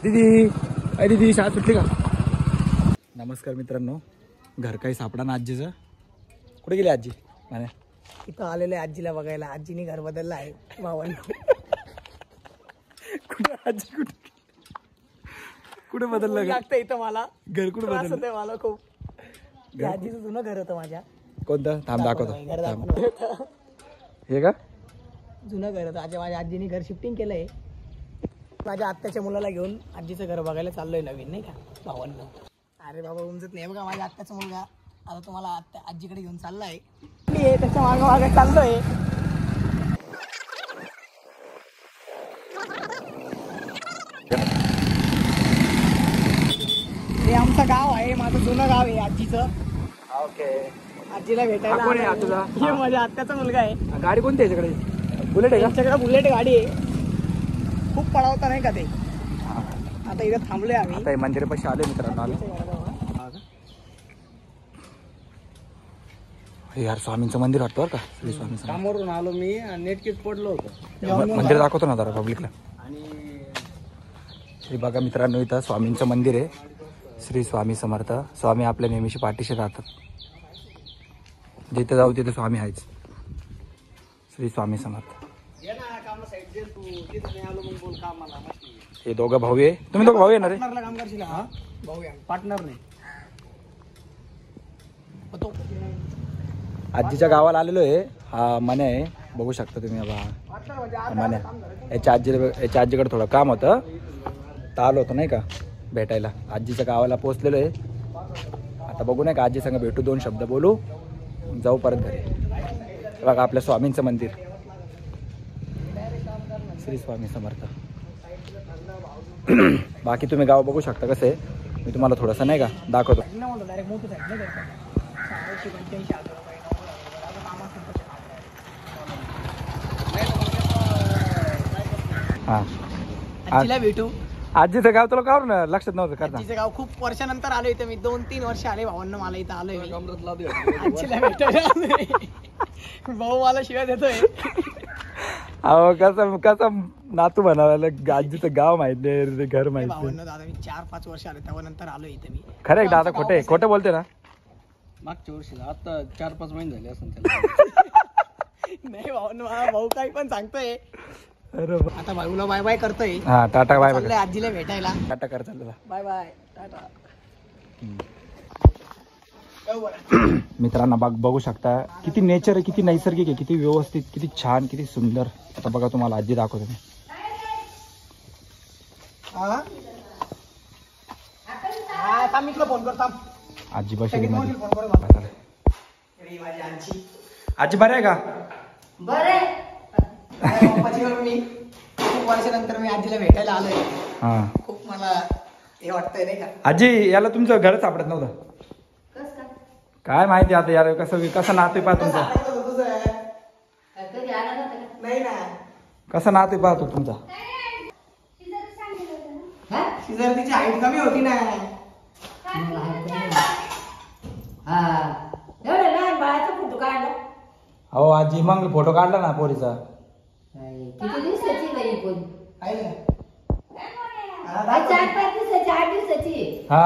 दीदी अरे दीदी शाळा सुटली का? नमस्कार मित्रांनो, घर काही सापडा ना आजीचं. कुठे गेली आजी? म्हणे इथं आलेलं आहे आजीला बघायला. आजीने घर बदललं आहे भावांना. कुठे आजी कुठे बदललं लागतं इथं मला. घर कुठे त्रास बदललं? होतोय मला खूप. आजीचं जुनं घर होतं माझ्या. कोणतं? थांब दाखवतो. घर दाखवतो. हे का जुनं घर होतं. माझ्या आजीने घर शिफ्टिंग केलंय. माझ्या आत्याच्या मुलाला घेऊन आजीचं घर बघायला चाललोय नवीन, नाही का भावांना. अरे बाबा उमजत नाही बघा. माझ्या आत्याचा मुलगा आता तुम्हाला आजीकडे घेऊन चाललाय. मी त्याच्या मागं मागं चाललोय. हे आमचं गाव आहे. माझं जुनं गाव आहे आजीचं. ओके. आजीला भेटायला कोण आहे तुझा? हे माझ्या आत्याचा मुलगा आहे. गाडी कोणती आहे याच्याकडे? बुलेट आहे का? त्यांच्याकडे बुलेट गाडी आहे. खूप पळावता नाही का ते. आता इथं थांबलोय आम्ही. आता मंदिरापाशी आले मित्रांनो. आलो यार, स्वामींचं मंदिर वाटतं बरं का. श्री स्वामी कामावरून आलो मी. नेटकीच पडलो होतो. मंदिर दाखवतो ना जरा पब्लिकला. हे बघा मित्रांनो, इथं स्वामींचं मंदिर आहे. श्री स्वामी समर्थ. स्वामी आपल्या नेहमीशी पाठीशी राहतात. जिथे जाऊ तिथे स्वामी आहेच. श्री स्वामी समर्थ. हे दोघं भाऊ आहे. तुम्ही दोघं भाऊ येणार आहे? काम करशील? हा भाऊ आहे. पार्टनर नाही. आजीच्या गावाला आलेलो आहे. हा मने आहे, बघू शकता तुम्ही. बाबा मने. याच्या आजीकडे थोडं काम होतं तर आलो होतो नाही का भेटायला. आजीच्या गावाला पोहोचलेलो आहे. आता बघू नाही का आजी संग भेटू, 2 शब्द बोलू, जाऊ परत घरी. बघा आपल्या स्वामींचं मंदिर. श्री स्वामी समर्थ. बाकी तुम्ही गाव बघू शकता कसं आहे. मी तुम्हाला थोडंसं नाही का दाखवतो. हा आजीला भेटू. आजीचं गाव तुला का ना लक्षात नव्हतं का? आजीचं गाव खूप वर्षानंतर आलो इथं मी. 2-3 वर्ष आले भावांना मला इथं आलोय. आजीला भेटायला भाऊ मला शिवाय देतोय. अहो कसं नातू म्हणायला. आजीचं गाव माहित नाही, घर माहित नाही. भावांना दादा मी 4-5 वर्ष आले तेव्हा नंतर आलो इथं मी. खरं एक दादा खोटं बोलते ना. मागच्या वर्षी आता 4-5 महिने झाले असं नाही भाऊ. भाऊ काही पण सांगतोय. आता भाऊला बाय बाय करतोय. हा टाटा बाय बाय. आजीला भेटायला टाटा कर. चालला बाय बाय टाटा. मित्रांनो बघू शकता किती नेचर आहे, किती नैसर्गिक आहे, किती व्यवस्थित, किती छान, किती सुंदर. आता बघा तुम्हाला आजी दाखवतो मी. फोन करतो आजी बसली. आजी बरं आहे का? मी खूप वर्षानंतर मी आजीला भेटायला आलोय. हा खूप मला हे वाटतंय नाही का. आजी याला तुमचं घर सापडत नव्हतं काय माहिती आता यार. कसं नातू पहा तुमचा. नाही ना कसं नातू पाहतो तुमचा. जर तिची हाईट कमी होती ना. हो आजी मग फोटो काढला ना पोरीचा. हा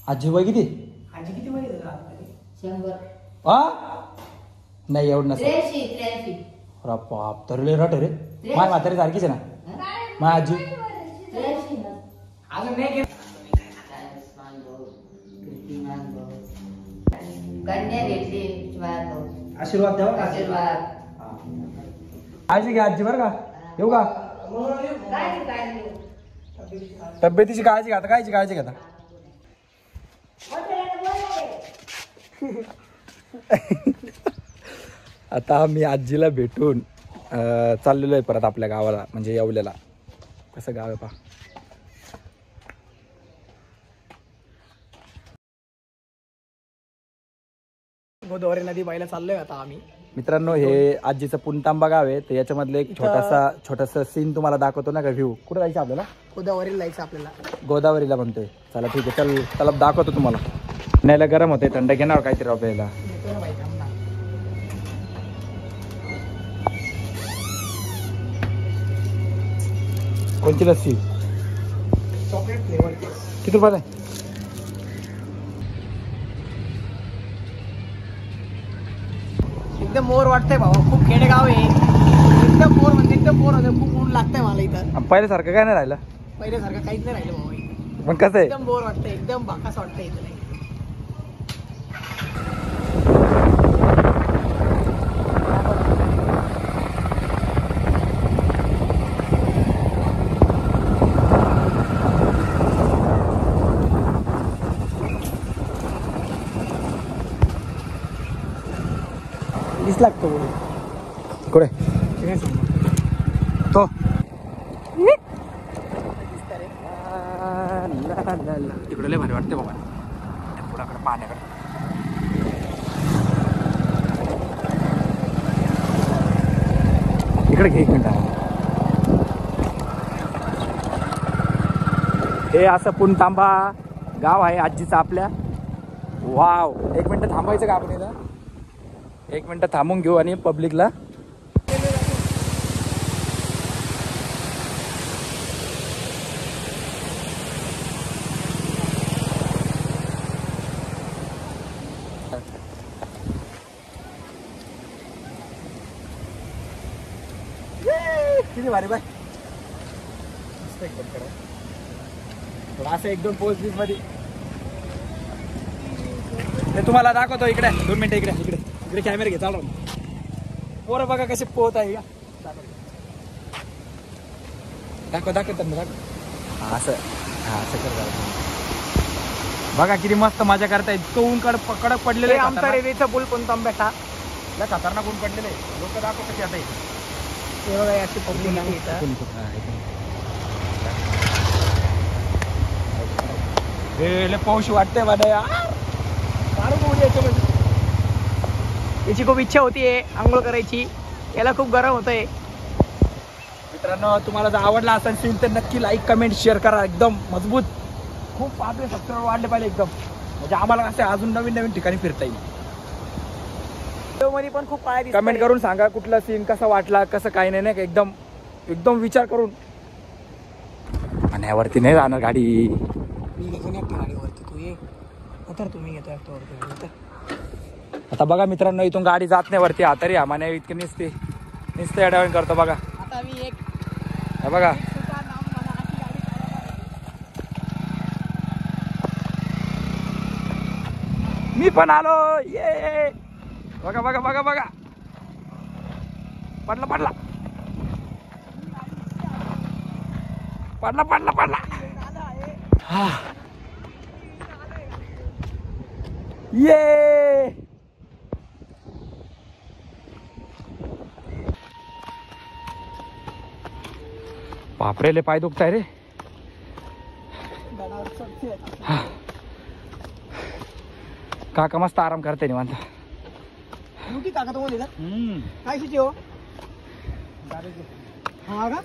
आजी वय किती? आजी किती वय 100. नाही एवढं नसेल. 83. बाप तरी रट रे. माय म्हातारी सारखीच आहे ना माय आजी. 83 अजून नाही कन्या भेटली. आशीर्वाद द्यावा का? आशीर्वाद. काळजी घ्या आजी बरं का. येऊ का? तब्येतीची काळजी घ्या. कायची काळजी घेता? आता मी आजीला भेटून चाललेलो आहे परत आपल्या गावाला, म्हणजे येवल्याला. कसं गाव आहे पहा. गोदावरी नदी बायला चाललोय आता आम्ही. मित्रांनो हे आजीचं पुणतांबा गाव आहे. तर याच्यामधलं एक छोटासा सीन तुम्हाला दाखवतो ना का व्ह्यू. कुठे जायचं आपल्याला? गोदावरीला जायचं आपल्याला. गोदावरीला म्हणतोय. चला ठीक आहे. चला दाखवतो तुम्हाला. न्यायला गरम होते, थंड घेणार काहीतरी आपल्याला. कोणती लस्सी? चॉकलेट फ्लेवरची. किती रुपयाला आहे? एकदम मोर वाटतंय भावा, खूप खेडेगाव आहे. एकदम मोर म्हणजे एकदम मोर होतं. खूप ऊन लागतंय मला इथं. पहिल्यासारखं काय नाही राहिलं, पहिल्यासारखं काहीच नाही राहिलं भावा इथं. पण कसं आहे एकदम बोर वाटतंय, एकदम बाकास वाटतंय इथं. नाही दिस लागतो बोल. कुठे तो? तिकडे लय भारी वाटते बाबा, पुढाकडे पाण्याकडे. इकडे घे एक मिनिट. हे असं पुणतांबा गाव आहे आजीचं आपल्या. वाव, एक मिनिट थांबायचं का आपण इथं? एक मिनिट थांबून घेऊ आणि पब्लिकला किती भारी बाय. मस्त एकदम करा थोडं असं एकदम पोस्ट बीच मध्ये. ते तुम्हाला दाखवतो इकडे 2 मिनिटं. इकडे इकडे इकडे कॅमेरा घे, चालू. पोरं बघा कसे पोहत आहे का. दाखव दाखव त्यांना दाखव. हा असं, हा असं कर. बघा किती मस्त मजा करताय. इतकं ऊन कडक पडलेलं आहे. आमचा रेल्वेचा पूल कोणता बेटा लय खतरनाक ऊन पडलेलं आहे. लोक दाखव कशी आता इथे. हे बघा याची पब्लिक आहे इथं. हे लय पाऊस वाटतंय मला यार. मारून उडी याच्यामध्ये. याची खूप इच्छा होतीये आंघोळ करायची. याला खूप गरम होतंय. मित्रांनो, तुम्हाला जर आवडला असेल तर नक्की लाईक कमेंट शेअर करा. एकदम मजबूत. खूप आपले सबस्क्राइबर वाढले पाहिजे एकदम, म्हणजे आम्हाला असं अजून नवीन नवीन ठिकाणी फिरता येईल. मध्ये पण खूप पाय कमेंट करून सांगा कुठला सीन कसा वाटला, कसं काही नाही का. एकदम एकदम विचार करून. आणि यावरती नाही राहणार गाडी. मी घेतो ना गाडीवरती. तू ये उतर. तुम्ही घेतो वरती उतर. आता बघा मित्रांनो, इथून गाडी जात नाही वरती. तरी आम्हाला इतके नुसते अडवण करतो बघा. आता मी एक हे बघा. मी पण आलो. ये बघा बघा बघा बघा. पडला पडला पडला पडला पडला. हा ये. बापरेले पाय दुखताय रे. काका मस्त आराम करते निवांत. ड्युटी काका तुम्हाला काय शिची हो. हा का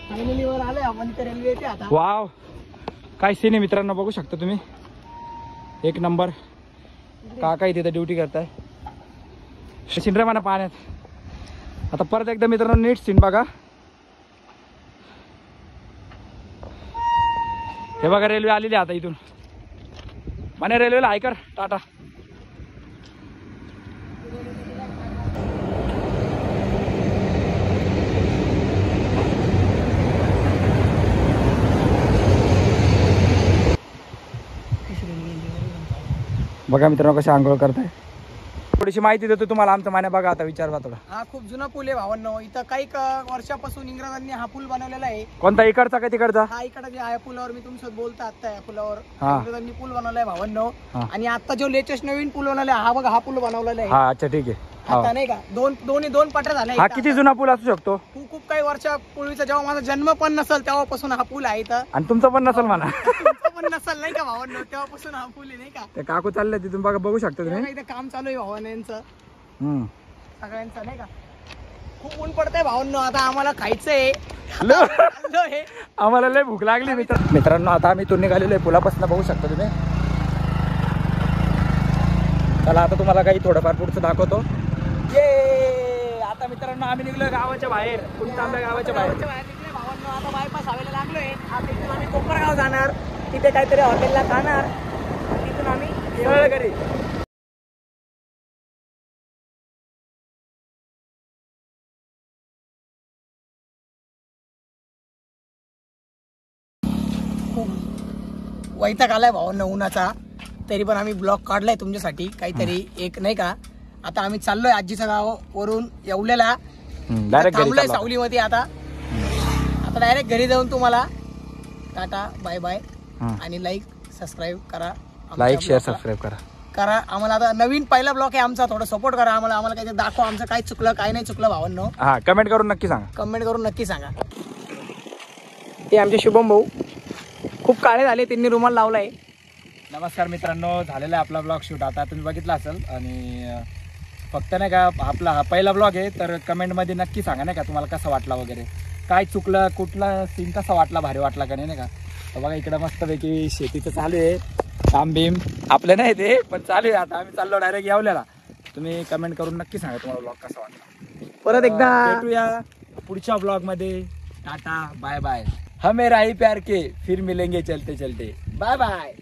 फायनली वर आलोय आपण. इथे रेल्वे येते आता. वाव, काय सीन आहे मित्रांनो, बघू शकता तुम्ही. एक नंबर. काका इथे तर ड्युटी करताय. शिंद्रे म्हणा पाण्यात. आता परत एकदा मित्रांनो नीट सीन बघा. हे बघा रेल्वे आलेली आता इथून. म्हणे रेल्वेला हाय कर टाटा. बघा मित्रांनो कशी आंघोळ करताय. थोडीशी माहिती देतो तुम्हाला आमचं माने. बघा आता विचार तुला. हा खूप जुना पूल आहे भावांनो. इथं काही वर्षापासून इंग्रजांनी हा पूल बनवलेला आहे. कोणता, इकडचा का तिकडचा? हा इकडे जे आहे पुलावर मी तुमच्यासोबत बोलतो आता. या पुलावर हा. इंग्रजांनी पूल बनवलाय भावांनो. हा. आणि आता जो लेटेस्ट नवीन पूल बनवलाय हा बघा. हा पूल बनवलेला आहे हा अच्छा ठीक आहे. आता नाही का. दोन पाट्या झाल्या. हा किती जुना पूल असू शकतो? खूप काही वर्षापूर्वीचा जेव्हा माझा जन्म पण नसेल तेव्हापासून हा पूल आहे इथं. आणि तुमचं पण नसेल म्हणा. तुमचा पण नसेल नाही का भावांनो. तेव्हापासून हा पूल आहे नाही का. ते काकू चालले तिथून बघा, बघू शकता तुम्ही. इथं काम चालू आहे भावांचं हम्म. सगळ्यांचं नाही का. खूप ऊन पडतंय भावांनो. आता आम्हाला खायचंय. आम्हाला लय भूक लागली मित्रांनो. आता आम्ही इथून निघालेलो आहे पुलापासून, बघू शकता तुम्ही. चला आता तुम्हाला काही थोडंफार पुढचं दाखवतो. ये आता मित्रांनो आम्ही निघलो गावाच्या बाहेर. पुणतांब्या गावाच्या बाहेर. आता बायपास हवेला लागलोय. आता इथून आम्ही कोपरगाव जाणार, तिथे काहीतरी हॉटेलला खाणार, तिथून आम्ही सरळ घरी. वैताग आलाय भावांना उन्हाचा, तरी पण आम्ही ब्लॉग काढलाय तुमच्यासाठी काहीतरी एक नाही का. आता आम्ही चाललोय आजीचं गाव वरून येवल्याला, डायरेक्ट घरी थांबलोय चाललो. सावलीमध्ये. आता डायरेक्ट घरी जाऊन तुम्हाला टाटा बाय बाय. आणि लाईक सबस्क्राईब करा, आमच्या लाईक शेअर ब्लॉगला. सबस्क्राईब करा. करा आम्हाला. आता नवीन पहिला ब्लॉग आहे आमचा, थोडं सपोर्ट करा आम्हाला. आम्हाला काहीतरी दाखवा आमचं काय चुकलं काय नाही चुकलं भावांनो. हा, कमेंट करून नक्की सांगा. कमेंट करून नक्की सांगा. ते आमचे शुभम भाऊ खूप काळे झाले, त्यांनी रुमाल लावलाय. नमस्कार मित्रांनो, झालेला आहे आपला ब्लॉग शूट. आता तुम्ही बघितला असेल. आणि फक्त नाही का आपला हा पहिला ब्लॉग आहे, तर कमेंटमध्ये नक्की सांगा नाही का तुम्हाला कसा वाटला वगैरे, काय चुकलं, कुठला सीन कसा वाटला, भारी वाटला का नाही का. तर बघा इकडं मस्तपैकी शेतीचं चालू आहे काम भीम. आपलं नाही ते पण चालू आहे. आता आम्ही चाललो डायरेक्ट येवल्याला. तुम्ही कमेंट करून नक्की सांगा तुम्हाला ब्लॉग कसा वाटला. परत एकदा भेटूया पुढच्या ब्लॉग मध्ये. Tata bye bye. हमें राही प्यार के, फिर मिलेंगे चलते चलते. Bye bye.